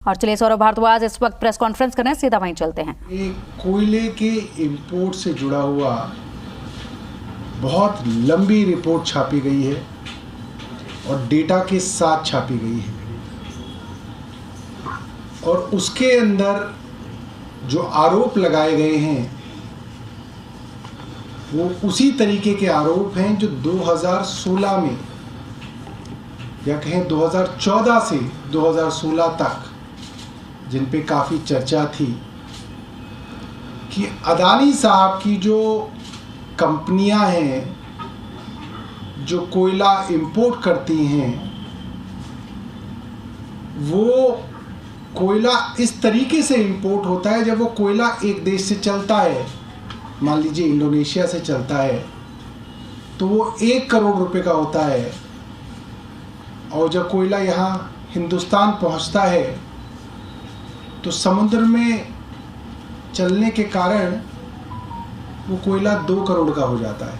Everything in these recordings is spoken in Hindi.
और चलिए सौरभ भारद्वाज इस वक्त प्रेस कॉन्फ्रेंस करने सीधा वहीं चलते हैं। कोयले के इंपोर्ट से जुड़ा हुआ बहुत लंबी रिपोर्ट छापी गई है और डेटा के साथ छापी गई है और उसके अंदर जो आरोप लगाए गए हैं वो उसी तरीके के आरोप हैं जो 2016 में या कहें 2014 से 2016 तक जिन पे काफ़ी चर्चा थी कि अदानी साहब की जो कंपनियां हैं जो कोयला इंपोर्ट करती हैं वो कोयला इस तरीके से इंपोर्ट होता है जब वो कोयला एक देश से चलता है, मान लीजिए इंडोनेशिया से चलता है, तो वो 1 करोड़ रुपए का होता है और जब कोयला यहाँ हिंदुस्तान पहुँचता है तो समुद्र में चलने के कारण वो कोयला 2 करोड़ का हो जाता है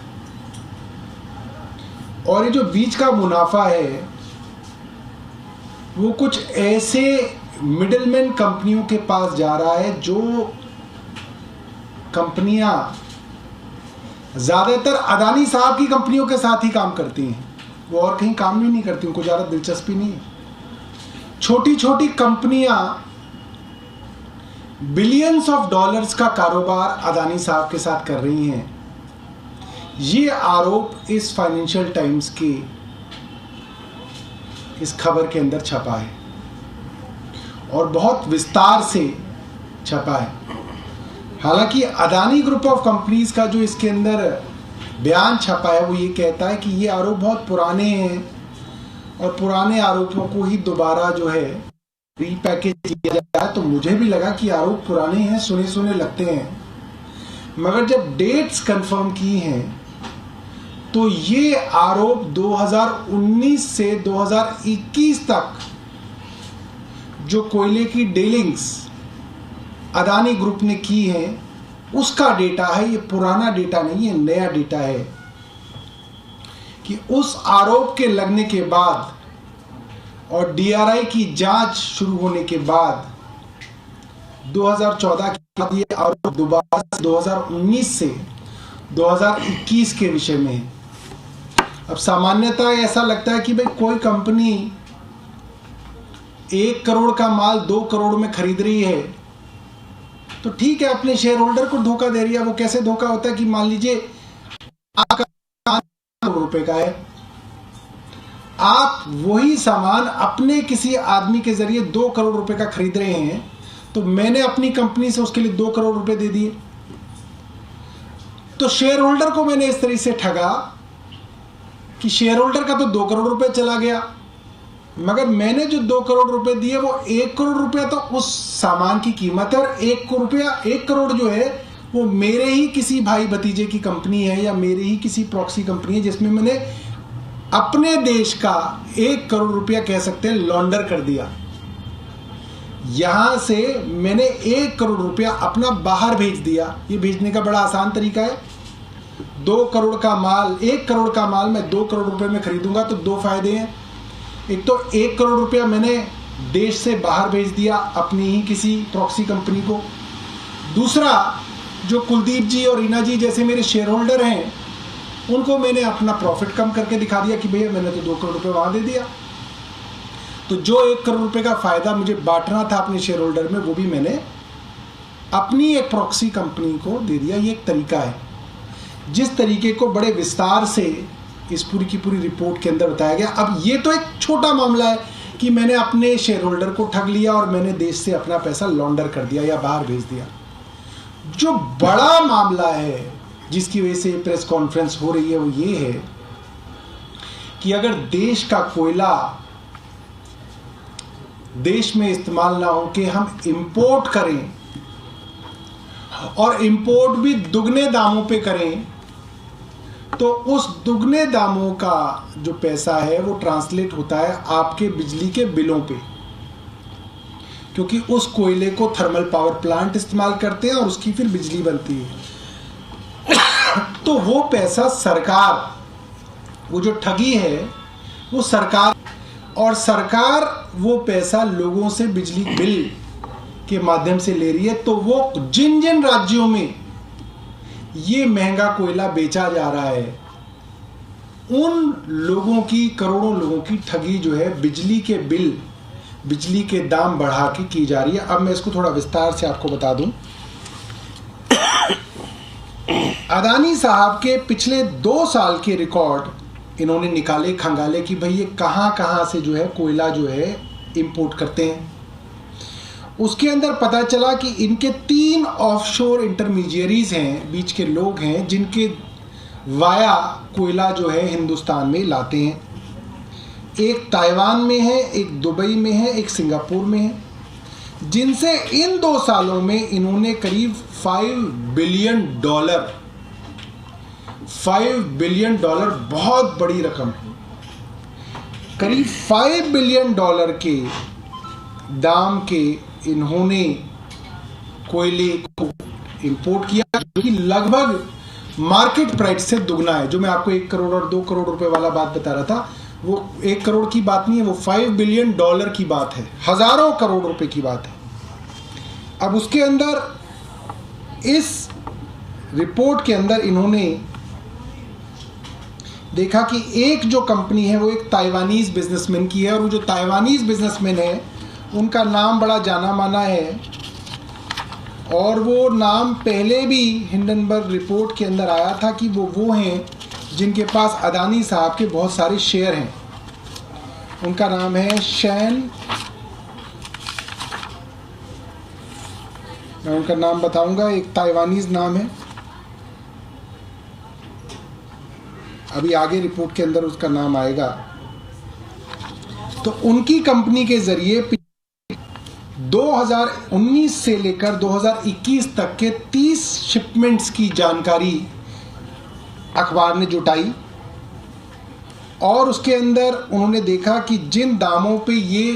और ये जो बीच का मुनाफा है वो कुछ ऐसे मिडलमैन कंपनियों के पास जा रहा है जो कंपनियां ज़्यादातर अदानी साहब की कंपनियों के साथ ही काम करती हैं, वो और कहीं काम भी नहीं करती, उनको ज़्यादा दिलचस्पी नहीं है। छोटी छोटी कंपनियां बिलियंस ऑफ डॉलर्स का कारोबार अदानी साहब के साथ कर रही हैं। ये आरोप इस फाइनेंशियल टाइम्स की इस खबर के अंदर छपा है और बहुत विस्तार से छपा है। हालांकि अदानी ग्रुप ऑफ कंपनीज का जो इसके अंदर बयान छपा है वो ये कहता है कि ये आरोप बहुत पुराने हैं और पुराने आरोपों को ही दोबारा जो है रीपैकेज किया जाता है। तो मुझे भी लगा कि आरोप पुराने हैं, सुने सुने लगते हैं, मगर जब डेट्स कंफर्म की हैं तो ये आरोप 2019 से 2021 तक जो कोयले की डीलिंग्स अदानी ग्रुप ने की है उसका डेटा है। ये पुराना डेटा नहीं है, नया डेटा है कि उस आरोप के लगने के बाद और डीआरआई की जांच शुरू होने के बाद 2014 के बाद ये आरोप दोबारा 2019 से 2021 के विषय में है। अब सामान्यतः ऐसा लगता है कि भाई कोई कंपनी 1 करोड़ का माल 2 करोड़ में खरीद रही है तो ठीक है, अपने शेयर होल्डर को धोखा दे रही है। वो कैसे धोखा होता है कि मान लीजिए आपका 5 करोड़ रुपए का है, आप वही सामान अपने किसी आदमी के जरिए 2 करोड़ रुपए का खरीद रहे हैं, तो मैंने अपनी कंपनी से उसके लिए 2 करोड़ रुपए दे दिए, तो शेयर होल्डर को मैंने इस तरीके से ठगा कि शेयर होल्डर का तो 2 करोड़ रुपए चला गया, मगर मैंने जो 2 करोड़ रुपए दिए वो 1 करोड़ रुपया तो उस सामान की कीमत है और 1 करोड़ जो है वो मेरे ही किसी भाई भतीजे की कंपनी है या मेरे ही किसी प्रॉक्सी कंपनी है जिसमें मैंने अपने देश का 1 करोड़ रुपया कह सकते हैं लॉन्डर कर दिया। यहां से मैंने 1 करोड़ रुपया अपना बाहर भेज दिया। ये भेजने का बड़ा आसान तरीका है। 2 करोड़ का माल, 1 करोड़ का माल मैं 2 करोड़ रुपए में खरीदूंगा तो 2 फायदे हैं। एक तो 1 करोड़ रुपया मैंने देश से बाहर भेज दिया अपनी ही किसी प्रॉक्सी कंपनी को। दूसरा, जो कुलदीप जी और रीना जी जैसे मेरे शेयर होल्डर हैं उनको मैंने अपना प्रॉफिट कम करके दिखा दिया कि भैया मैंने तो 2 करोड़ रुपये वहाँ दे दिया। तो जो 1 करोड़ रुपये का फ़ायदा मुझे बांटना था अपने शेयर होल्डर में वो भी मैंने अपनी एक प्रॉक्सी कंपनी को दे दिया। ये एक तरीका है जिस तरीके को बड़े विस्तार से इस पूरी की पूरी रिपोर्ट के अंदर बताया गया। अब ये तो एक छोटा मामला है कि मैंने अपने शेयर होल्डर को ठग लिया और मैंने देश से अपना पैसा लॉन्डर कर दिया या बाहर भेज दिया। जो बड़ा मामला है जिसकी वजह से प्रेस कॉन्फ्रेंस हो रही है वो ये है कि अगर देश का कोयला देश में इस्तेमाल ना हो के हम इंपोर्ट करें और इंपोर्ट भी दुगने दामों पे करें तो उस दुगने दामों का जो पैसा है वो ट्रांसलेट होता है आपके बिजली के बिलों पे, क्योंकि उस कोयले को थर्मल पावर प्लांट इस्तेमाल करते हैं और उसकी फिर बिजली बनती है। तो वो पैसा सरकार, वो जो ठगी है वो सरकार और सरकार वो पैसा लोगों से बिजली बिल के माध्यम से ले रही है। तो वो जिन जिन राज्यों में ये महंगा कोयला बेचा जा रहा है, उन लोगों की, करोड़ों लोगों की ठगी जो है बिजली के बिल, बिजली के दाम बढ़ा के की जा रही है। अब मैं इसको थोड़ा विस्तार से आपको बता दूं। अदानी साहब के पिछले 2 साल के रिकॉर्ड इन्होंने निकाले, खंगाले कि भाई ये कहां कहां से जो है कोयला जो है इंपोर्ट करते हैं। उसके अंदर पता चला कि इनके 3 ऑफशोर इंटरमीडियरीज हैं, बीच के लोग हैं, जिनके वाया कोयला जो है हिंदुस्तान में लाते हैं। एक ताइवान में है, एक दुबई में है, एक सिंगापुर में है, जिनसे इन 2 सालों में इन्होंने करीब $5 बिलियन बहुत बड़ी रकम है, करीब $5 बिलियन के दाम के इन्होंने कोयले को इंपोर्ट किया, जो कि लगभग मार्केट प्राइस से दुगना है। जो मैं आपको 1 करोड़ और 2 करोड़ रुपए वाला बात बता रहा था, वो 1 करोड़ की बात नहीं है, वो $5 बिलियन की बात है, हजारों करोड़ रुपए की बात है। अब उसके अंदर इस रिपोर्ट के अंदर इन्होंने देखा कि एक जो कंपनी है वो एक ताइवानीज बिजनेसमैन की है, और वो जो ताइवानीज बिजनेसमैन है उनका नाम बड़ा जाना माना है, और वो नाम पहले भी हिंडनबर्ग रिपोर्ट के अंदर आया था कि वो हैं जिनके पास अदानी साहब के बहुत सारे शेयर हैं। उनका नाम है शैन, मैं उनका नाम बताऊंगा, एक ताइवानीज नाम है, अभी आगे रिपोर्ट के अंदर उसका नाम आएगा। तो उनकी कंपनी के जरिए 2019 से लेकर 2021 तक के 30 शिपमेंट्स की जानकारी अखबार ने जुटाई, और उसके अंदर उन्होंने देखा कि जिन दामों पे ये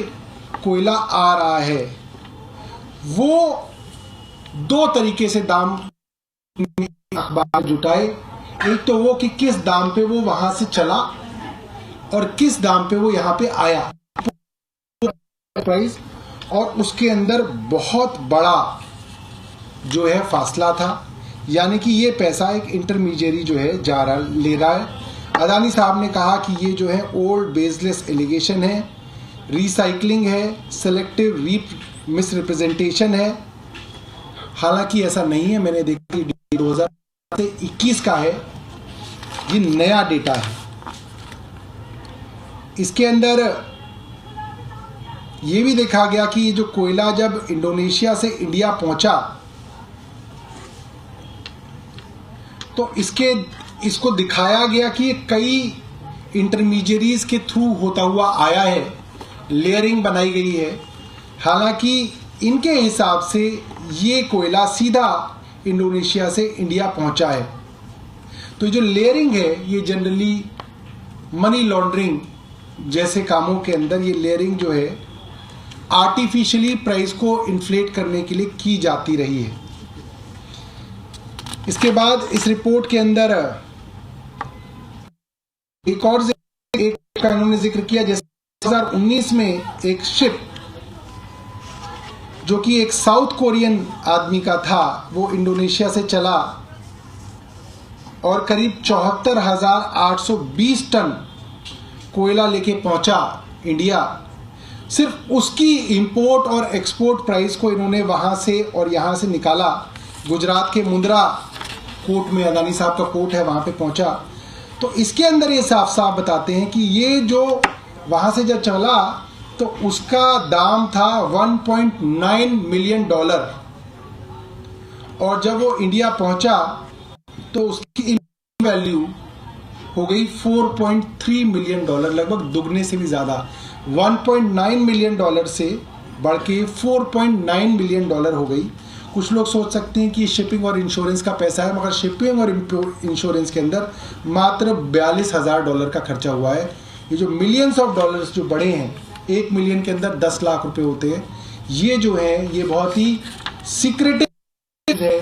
कोयला आ रहा है वो 2 तरीके से दाम अखबार जुटाए। एक तो वो कि किस दाम पे वो वहां से चला और किस दाम पे वो यहां पे आया, प्राइस, और उसके अंदर बहुत बड़ा जो है फासला था। यानी कि ये पैसा एक इंटरमीडियरी जो है ले रहा है। अदानी साहब ने कहा कि ये जो है ओल्ड बेसलेस एलिगेशन है, रिसाइकलिंग है, सेलेक्टिव मिसरिप्रेजेंटेशन है। हालांकि ऐसा नहीं है, मैंने देखा 2021 का है, ये नया डेटा है। इसके अंदर ये भी देखा गया कि ये जो कोयला जब इंडोनेशिया से इंडिया पहुंचा तो इसको दिखाया गया कि ये कई इंटरमीडियरीज के थ्रू होता हुआ आया है, लेयरिंग बनाई गई है। हालांकि इनके हिसाब से ये कोयला सीधा इंडोनेशिया से इंडिया पहुंचा है। तो जो लेयरिंग है ये जनरली मनी लॉन्ड्रिंग जैसे कामों के अंदर ये लेयरिंग जो है आर्टिफिशियली प्राइस को इन्फ्लेट करने के लिए की जाती रही है। इसके बाद इस रिपोर्ट के अंदर एक और का इन्होंने जिक्र किया, जैसे 2019 में एक शिप जो कि एक साउथ कोरियन आदमी का था, वो इंडोनेशिया से चला और करीब 74,820 टन कोयला लेके पहुंचा इंडिया। सिर्फ उसकी इंपोर्ट और एक्सपोर्ट प्राइस को इन्होंने वहां से और यहां से निकाला। गुजरात के मुंद्रा कोर्ट में अदानी साहब का कोर्ट है, वहां पे पहुंचा। तो इसके अंदर ये साफ साफ बताते हैं कि ये जो वहां से जब चला तो उसका दाम था $1.9 मिलियन, और जब वो इंडिया पहुंचा तो उसकी वैल्यू हो गई $4.3 मिलियन, लगभग दुगने से भी ज्यादा। $1.9 मिलियन से बढ़ के $4.9 मिलियन हो गई। कुछ लोग सोच सकते हैं कि शिपिंग और इंश्योरेंस का पैसा है, मगर शिपिंग और इंश्योरेंस के अंदर मात्र $42,000 का खर्चा हुआ है। ये जो मिलियंस ऑफ डॉलर्स जो बढ़े हैं, 1 मिलियन के अंदर 10 लाख रुपए होते हैं, ये जो है ये बहुत ही सीक्रेटिव है,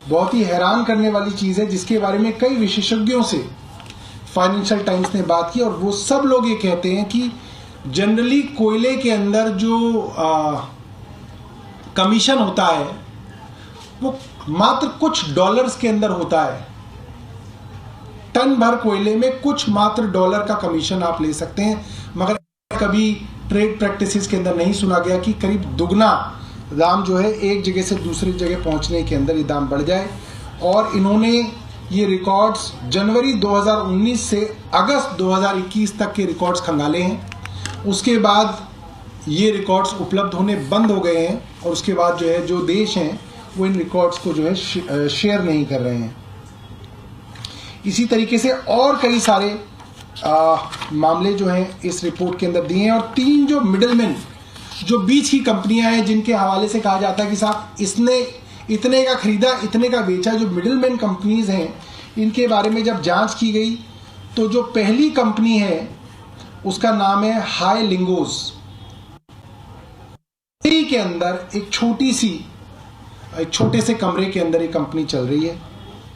बहुत ही हैरान करने वाली चीज है, जिसके बारे में कई विशेषज्ञों से फाइनेंशियल टाइम्स ने बात की, और वो सब लोग ये कहते हैं कि जनरली कोयले के अंदर जो कमीशन होता है वो मात्र कुछ डॉलर्स के अंदर होता है। टन भर कोयले में कुछ मात्र डॉलर का कमीशन आप ले सकते हैं, मगर कभी ट्रेड प्रैक्टिसेस के अंदर नहीं सुना गया कि करीब दुगना दाम जो है एक जगह से दूसरी जगह पहुंचने के अंदर ये दाम बढ़ जाए। और इन्होंने ये रिकॉर्ड्स जनवरी 2019 से अगस्त 2021 तक के रिकॉर्ड्स खंगाले हैं। उसके बाद ये रिकॉर्ड्स उपलब्ध होने बंद हो गए हैं और उसके बाद जो है जो देश हैं वो इन रिकॉर्ड्स को जो है शेयर नहीं कर रहे हैं। इसी तरीके से और कई सारे मामले जो हैं इस रिपोर्ट के अंदर दिए हैं। और 3 जो मिडलमैन, जो बीच की कंपनियां हैं जिनके हवाले से कहा जाता है कि साहब इसने इतने का खरीदा इतने का बेचा, जो मिडलमैन कंपनीज हैं, इनके बारे में जब जांच की गई तो जो पहली कंपनी है उसका नाम है हाई लिंगोस। के अंदर एक छोटे से कमरे के अंदर एक कंपनी चल रही है।